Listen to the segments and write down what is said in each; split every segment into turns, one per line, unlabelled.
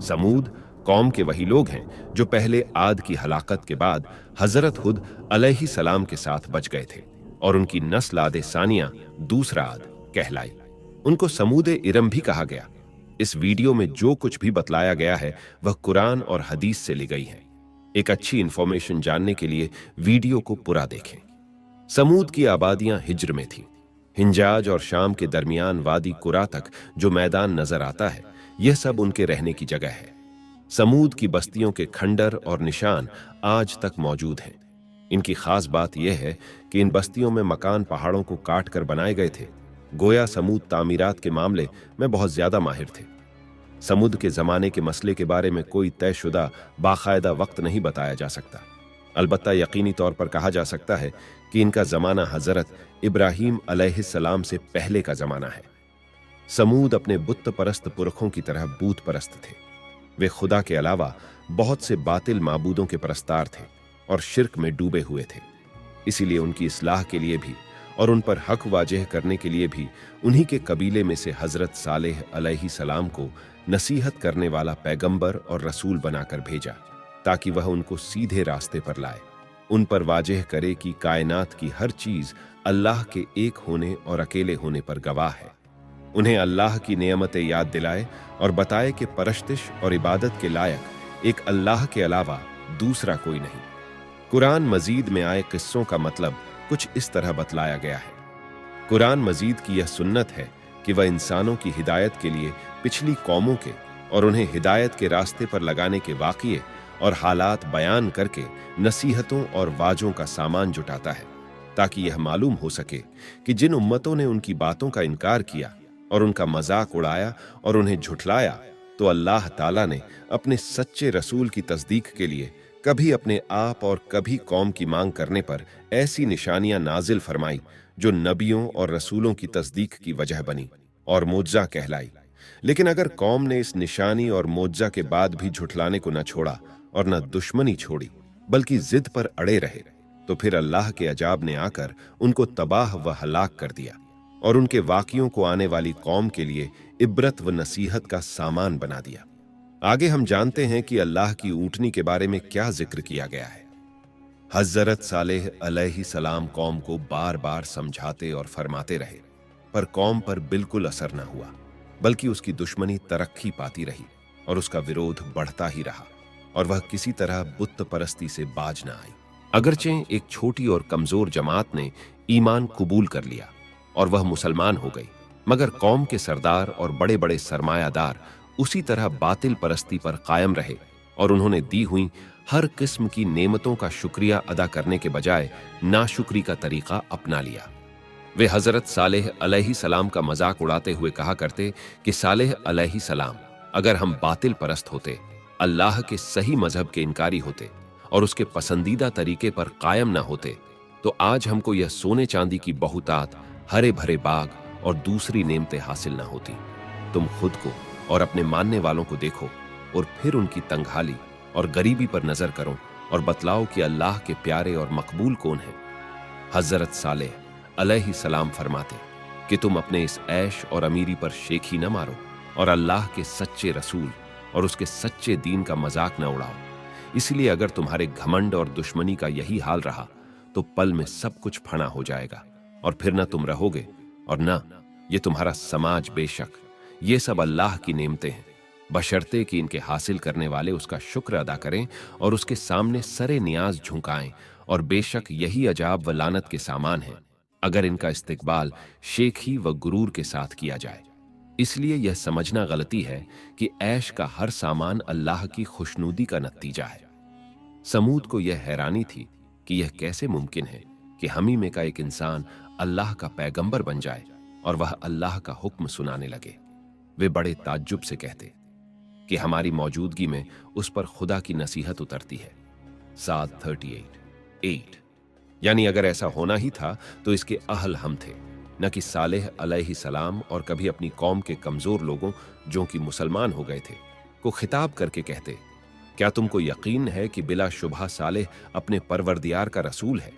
समूद कौम के वही लोग हैं जो पहले आद की हलाकत के बाद हजरत हुद अलैहि सलाम के साथ बच गए थे और उनकी नस्ल आद सानिया दूसरा आद कहलाई। उनको समूद इरम भी कहा गया। इस वीडियो में जो कुछ भी बतलाया गया है वह कुरान और हदीस से ली गई है। एक अच्छी इंफॉर्मेशन जानने के लिए वीडियो को पूरा देखें। समूद की आबादियां हिज्र में थीं। हिंजाज और शाम के दरमियान वादी कुरा तक जो मैदान नजर आता है यह सब उनके रहने की जगह है। समूद की बस्तियों के खंडर और निशान आज तक मौजूद हैं। इनकी खास बात यह है कि इन बस्तियों में मकान पहाड़ों को काट कर बनाए गए थे। गोया समूद तामीरात के मामले में बहुत ज्यादा माहिर थे। समूद के जमाने के मसले के बारे में कोई तयशुदा बाकायदा वक्त नहीं बताया जा सकता। अलबत्ता यकीनी तौर पर कहा जा सकता है कि इनका जमाना हजरत इब्राहीम अलैहिस्सलाम से पहले का जमाना है। समूद अपने बुत परस्त पुरखों की तरह बूत परस्त थे। वे खुदा के अलावा बहुत से बातिल माबूदों के परस्तार थे और शिर्क में डूबे हुए थे। इसीलिए उनकी इस्लाह के लिए भी और उन पर हक वाजह करने के लिए भी उन्हीं के कबीले में से हजरत सालेह अलैहि सलाम को नसीहत करने वाला पैगंबर और रसूल बनाकर भेजा ताकि वह उनको सीधे रास्ते पर लाए, उन पर वाजह करे कि कायनात की हर चीज अल्लाह के एक होने और अकेले होने पर गवाह है। उन्हें अल्लाह की नेमतें याद दिलाए और बताए कि परस्तिश और इबादत के लायक एक अल्लाह के अलावा दूसरा कोई नहीं। कुरान मजीद में आए किस्सों का मतलब कुछ इस तरह बतलाया गया है। कुरान मजीद की यह सुन्नत है कि वह इंसानों की हिदायत के लिए पिछली कौमों के और उन्हें हिदायत के रास्ते पर लगाने के वाक़िए और हालात बयान करके नसीहतों और वाजों का सामान जुटाता है ताकि यह मालूम हो सके कि जिन उम्मतों ने उनकी बातों का इनकार किया और उनका मजाक उड़ाया और उन्हें झुठलाया, तो अल्लाह ताला ने अपने सच्चे रसूल की तस्दीक के लिए कभी अपने आप और कभी कौम की मांग करने पर ऐसी निशानियां नाजिल फरमाई जो नबियों और रसूलों की तस्दीक की वजह बनी और मोज्जा कहलाई। लेकिन अगर कौम ने इस निशानी और मोज्जा के बाद भी झुठलाने को न छोड़ा और न दुश्मनी छोड़ी बल्कि जिद पर अड़े रहे, तो फिर अल्लाह के अजाब ने आकर उनको तबाह व हलाक कर दिया और उनके वाक़ियों को आने वाली कौम के लिए इब्रत व नसीहत का सामान बना दिया। आगे हम जानते हैं कि अल्लाह की ऊँटनी के बारे में क्या जिक्र किया गया है। हज़रत सालेह अलैहि सलाम कौम को बार बार समझाते और फरमाते रहे, पर कौम पर बिल्कुल असर न हुआ, बल्कि उसकी दुश्मनी तरक्की पाती रही और उसका विरोध बढ़ता ही रहा और वह किसी तरह बुत परस्ती से बाज न आई। अगरचे एक छोटी और कमजोर जमात ने ईमान कबूल कर लिया और वह मुसलमान हो गई, मगर कौम के सरदार और बड़े बड़े सरमायादार उसी तरह बातिल परस्ती पर कायम रहे और उन्होंने दी हुई हर किस्म की नेमतों का शुक्रिया अदा करने के बजाय नाशुक्री का तरीका अपना लिया। वे हजरत सालेह अलैहि सलाम का मजाक उड़ाते हुए कहा करते कि सालेह अलैहि सलाम, अगर हम बातिल परस्त होते, अल्लाह के सही मजहब के इनकारी होते और उसके पसंदीदा तरीके पर कायम ना होते, तो आज हमको यह सोने चांदी की बहुतात, हरे भरे बाग और दूसरी नेमतें हासिल ना होती। तुम खुद को और अपने मानने वालों को देखो और फिर उनकी तंगहाली और गरीबी पर नजर करो और बतलाओ कि अल्लाह के प्यारे और मकबूल कौन है। हजरत सालेह अलैहि सलाम फरमाते कि तुम अपने इस ऐश और अमीरी पर शेखी न मारो और अल्लाह के सच्चे रसूल और उसके सच्चे दीन का मजाक न उड़ाओ। इसलिए अगर तुम्हारे घमंड और दुश्मनी का यही हाल रहा तो पल में सब कुछ फना हो जाएगा और फिर न तुम रहोगे और न ये तुम्हारा समाज। बेशक ये सब अल्लाह की नेमतें हैं, बशर्ते कि इनके हासिल करने वाले उसका शुक्र अदा करें और उसके सामने सरे नियाज झुकाएं, और बेशक यही अजाब व लानत के सामान है अगर इनका इस्तिकबाल शेखी व गुरूर के साथ किया जाए। इसलिए यह समझना गलती है कि ऐश का हर सामान अल्लाह की खुशनूदी का नतीजा है। समूद को यह हैरानी थी कि यह कैसे मुमकिन है कि हमी में का एक इंसान अल्लाह का पैगंबर बन जाए और वह अल्लाह का हुक्म सुनाने लगे। वे बड़े ताज्जुब से कहते कि हमारी मौजूदगी में उस पर खुदा की नसीहत उतरती है। 7:38 यानी अगर ऐसा होना ही था तो इसके अहल हम थे, न कि सालेह अलैहि सलाम, और कभी अपनी कौम के कमजोर लोगों जो कि मुसलमान हो गए थे को खिताब करके कहते, क्या तुमको यकीन है कि बिला शुबहा सालेह अपने परवरदिगार का रसूल है?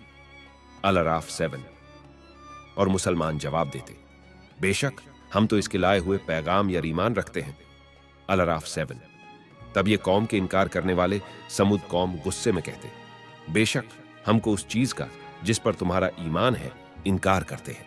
अल-अराफ 7। और मुसलमान जवाब देते, बेशक हम तो इसके लाए हुए पैगाम या ईमान रखते हैं। अल-अराफ 7। तब ये कौम के इनकार करने वाले समूद कौम गुस्से में कहते, बेशक हम को उस चीज का जिस पर तुम्हारा ईमान है इनकार करते हैं।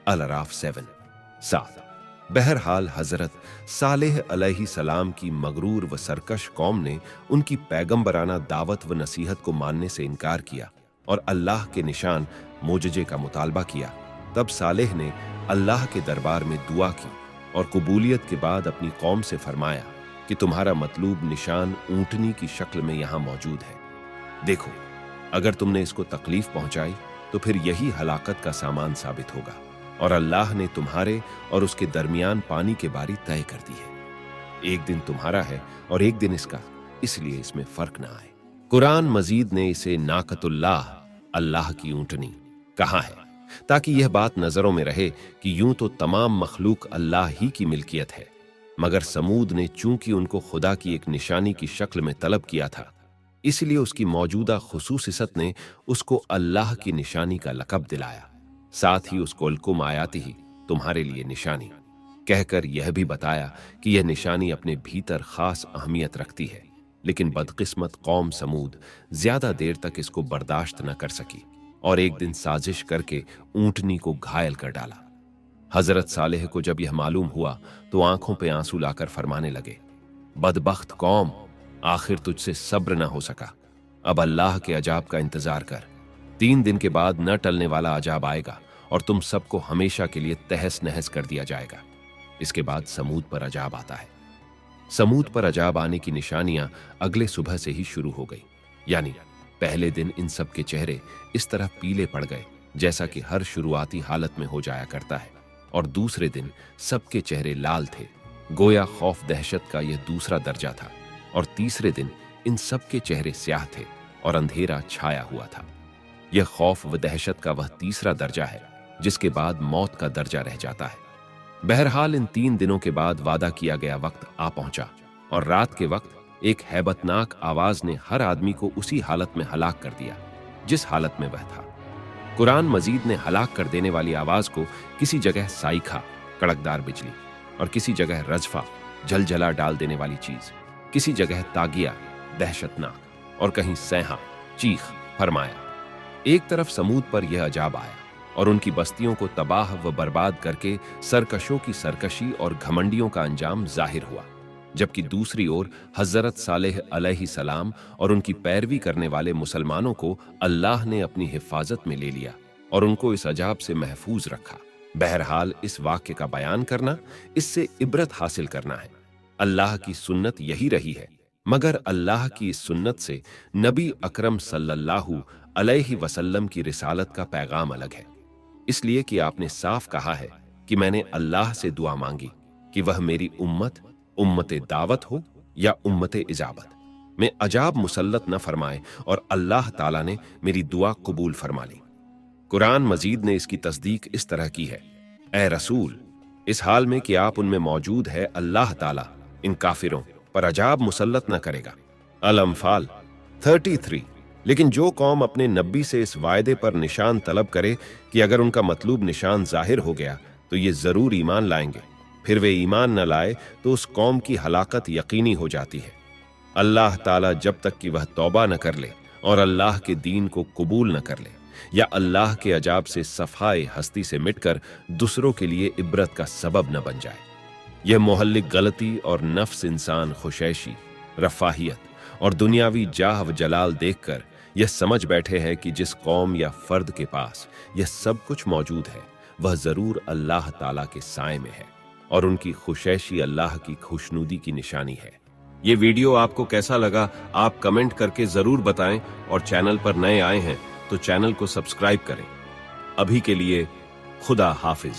अल-अराफ 7। बहरहाल हजरत सालेह अलैहिस्सलाम की मगरूर व सरकश कौम ने उनकी पैगंबराना दावत व नसीहत को मानने से इनकार किया और अल्लाह के निशान मोजजे का मुतालबा किया। तब सालेह ने अल्लाह के दरबार में दुआ की और कबूलियत के बाद अपनी कौम से फरमाया कि तुम्हारा मतलूब निशान ऊंटनी की शक्ल में यहाँ मौजूद है। देखो, अगर तुमने इसको तकलीफ पहुंचाई तो फिर यही हलाकत का सामान साबित होगा, और अल्लाह ने तुम्हारे और उसके दरमियान पानी के बारी तय कर दी है। एक दिन तुम्हारा है और एक दिन इसका, इसलिए इसमें फर्क ना आए। कुरान मजीद ने इसे नाकतुल्लाह, अल्लाह की ऊंटनी कहा है, ताकि यह बात नजरों में रहे कि यूं तो तमाम मखलूक अल्लाह ही की मिल्कियत है, मगर समूद ने चूंकि उनको खुदा की एक निशानी की शक्ल में तलब किया था, इसलिए उसकी मौजूदा खुसूसियत ने उसको अल्लाह की निशानी का लकब दिलाया। साथ ही उसको अलकुम आयाती ही, तुम्हारे लिए निशानी, कहकर यह भी बताया कि यह निशानी अपने भीतर खास अहमियत रखती है। लेकिन बदकिस्मत कौम समूद ज्यादा देर तक इसको बर्दाश्त न कर सकी और एक दिन साजिश करके ऊंटनी को घायल कर डाला। हजरत सालेह को जब यह मालूम हुआ तो आंखों पे आंसू लाकर फरमाने लगे, बदबख्त कौम, आखिर तुझसे सब्र न हो सका। अब अल्लाह के अजाब का इंतजार कर। 3 दिन के बाद न टलने वाला अजाब आएगा और तुम सबको हमेशा के लिए तहस नहस कर दिया जाएगा। इसके बाद समूद पर अजाब आता है। समूद पर अजाब आने की निशानियां अगले सुबह से ही शुरू हो गई, यानी पहले दिन इन सब के चेहरे इस तरह पीले पड़ गए जैसा कि हर शुरुआती हालत में हो जाया करता है, और दूसरे दिन सबके चेहरे लाल थे, गोया खौफ दहशत का यह दूसरा दर्जा था, और तीसरे दिन इन सब के चेहरे स्याह थे और अंधेरा छाया हुआ था। यह खौफ व दहशत का वह तीसरा दर्जा है जिसके बाद मौत का दर्जा रह जाता है। बहरहाल इन 3 दिनों के बाद वादा किया गया वक्त आ पहुंचा, और रात के वक्त एक हैबतनाक आवाज ने हर आदमी को उसी हालत में हलाक कर दिया जिस हालत में वह था। कुरान मजीद ने हलाक कर देने वाली आवाज को किसी जगह साइखा, कड़कदार बिजली, और किसी जगह रजफा, झलझला डाल देने वाली चीज, किसी जगह तागिया, दहशतनाक, और कहीं सैहा, चीख फरमाया। एक तरफ समूद पर यह अजाब आया और उनकी बस्तियों को तबाह व बर्बाद करके सरकशों की सरकशी और घमंडियों का अंजाम जाहिर हुआ, जबकि दूसरी ओर हजरत सालेह अलैहिस्सलाम और उनकी पैरवी करने वाले मुसलमानों को अल्लाह ने अपनी हिफाजत में ले लिया और उनको इस अजाब से महफूज रखा। बहरहाल इस वाक्य का बयान करना, इससे इबरत हासिल करना है। अल्लाह की सुन्नत यही रही है, मगर अल्लाह की इस सुन्नत से नबी अकरम सल्लल्लाहु अलैहि वसल्लम की रिसालत का पैगाम अलग है, इसलिए कि आपने साफ कहा है कि मैंने अल्लाह से दुआ मांगी कि वह मेरी उम्मते दावत हो या उम्मते इजाबत में अजाब मुसल्लत न फरमाए, और अल्लाह ताला ने मेरी दुआ कबूल फरमा ली। कुरान मजीद ने इसकी तस्दीक इस तरह की है, ए रसूल, इस हाल में कि आप उनमें मौजूद है, अल्लाह ताला इन काफिरों पर अजाब मुसल्लत न करेगा। अल-अम्फाल 33। लेकिन जो कौम अपने नबी से इस वायदे पर निशान तलब करे कि अगर उनका मतलूब निशान जाहिर हो गया तो ये जरूर ईमान लाएंगे, फिर वे ईमान न लाए तो उस कौम की हलाकत यकीनी हो जाती है। अल्लाह ताला जब तक कि वह तौबा न कर ले और अल्लाह के दीन को कबूल न कर ले, या अल्लाह के अजाब से सफाए हस्ती से मिटकर दूसरों के लिए इबरत का सबब न बन जाए। यह मोहल्लिक गलती और नफ्स इंसान खुशैशी, रफाहियत और दुनियावी जाह व जलाल देखकर यह समझ बैठे हैं कि जिस कौम या फर्द के पास यह सब कुछ मौजूद है वह जरूर अल्लाह ताला के साए में है, और उनकी खुशैशी अल्लाह की खुशनुदी की निशानी है। ये वीडियो आपको कैसा लगा आप कमेंट करके जरूर बताएं, और चैनल पर नए आए हैं तो चैनल को सब्सक्राइब करें। अभी के लिए खुदा हाफिज।